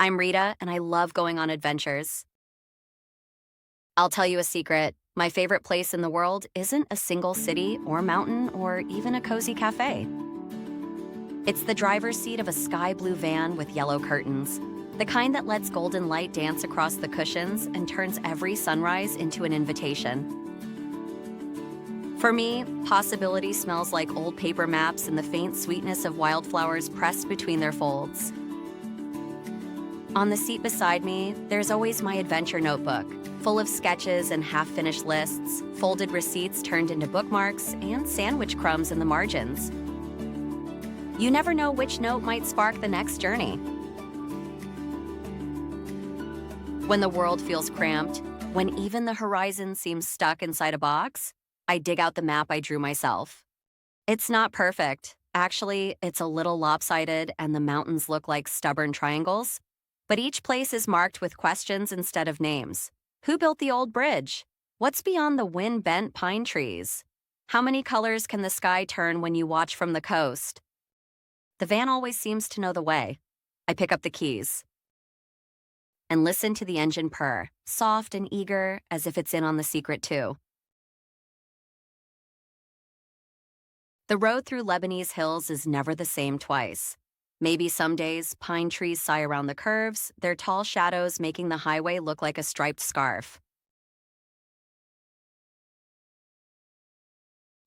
I'm Rita, and I love going on adventures. I'll tell you a secret. My favorite place in the world isn't a single city or mountain or even a cozy cafe. It's the driver's seat of a sky blue van with yellow curtains, the kind that lets golden light dance across the cushions and turns every sunrise into an invitation. For me, possibility smells like old paper maps and the faint sweetness of wildflowers pressed between their folds. On the seat beside me, there's always my adventure notebook, full of sketches and half-finished lists, folded receipts turned into bookmarks, and sandwich crumbs in the margins. You never know which note might spark the next journey. When the world feels cramped, when even the horizon seems stuck inside a box, I dig out the map I drew myself. It's not perfect. Actually, it's a little lopsided and the mountains look like stubborn triangles. But each place is marked with questions instead of names. Who built the old bridge? What's beyond the wind-bent pine trees? How many colors can the sky turn when you watch from the coast? The van always seems to know the way. I pick up the keys and listen to the engine purr, soft and eager, as if it's in on the secret too. The road through Lebanese hills is never the same twice. Maybe some days, pine trees sigh around the curves, their tall shadows making the highway look like a striped scarf.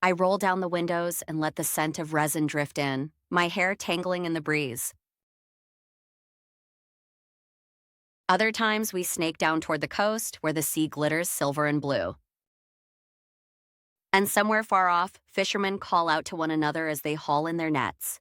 I roll down the windows and let the scent of resin drift in, my hair tangling in the breeze. Other times, we snake down toward the coast, where the sea glitters silver and blue. And somewhere far off, fishermen call out to one another as they haul in their nets.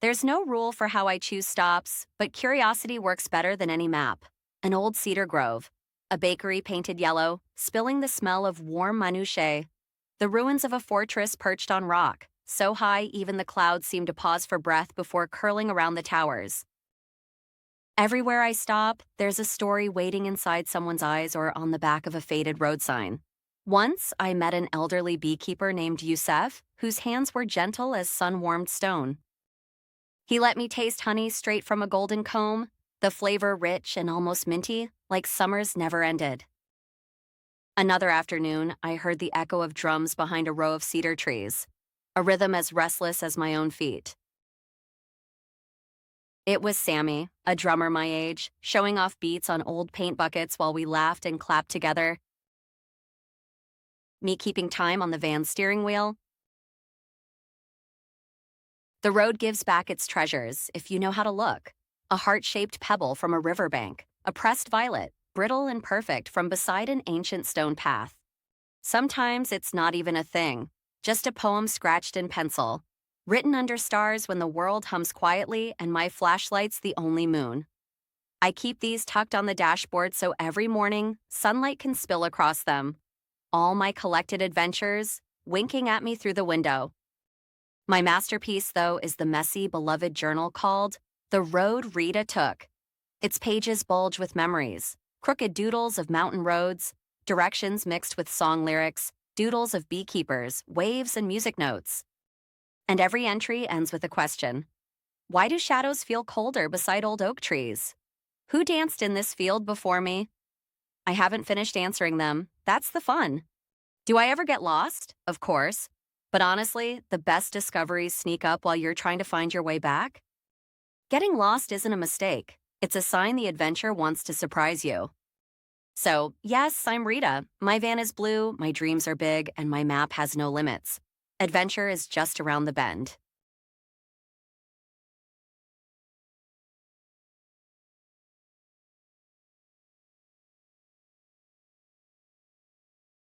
There's no rule for how I choose stops, but curiosity works better than any map. An old cedar grove, a bakery painted yellow, spilling the smell of warm minutiae, the ruins of a fortress perched on rock, so high even the clouds seem to pause for breath before curling around the towers. Everywhere I stop, there's a story waiting inside someone's eyes or on the back of a faded road sign. Once, I met an elderly beekeeper named Youssef, whose hands were gentle as sun-warmed stone. He let me taste honey straight from a golden comb, the flavor rich and almost minty, like summers never ended. Another afternoon, I heard the echo of drums behind a row of cedar trees, a rhythm as restless as my own feet. It was Sammy, a drummer my age, showing off beats on old paint buckets while we laughed and clapped together. Me keeping time on the van's steering wheel. The road gives back its treasures if you know how to look. A heart-shaped pebble from a riverbank, a pressed violet, brittle and perfect from beside an ancient stone path. Sometimes it's not even a thing, just a poem scratched in pencil, written under stars when the world hums quietly and my flashlight's the only moon. I keep these tucked on the dashboard so every morning, sunlight can spill across them. All my collected adventures, winking at me through the window. My masterpiece, though, is the messy, beloved journal called The Road Rita Took. Its pages bulge with memories, crooked doodles of mountain roads, directions mixed with song lyrics, doodles of beekeepers, waves, and music notes. And every entry ends with a question. Why do shadows feel colder beside old oak trees? Who danced in this field before me? I haven't finished answering them. That's the fun. Do I ever get lost? Of course. But honestly, the best discoveries sneak up while you're trying to find your way back. Getting lost isn't a mistake. It's a sign the adventure wants to surprise you. So, yes, I'm Rita. My van is blue, my dreams are big, and my map has no limits. Adventure is just around the bend.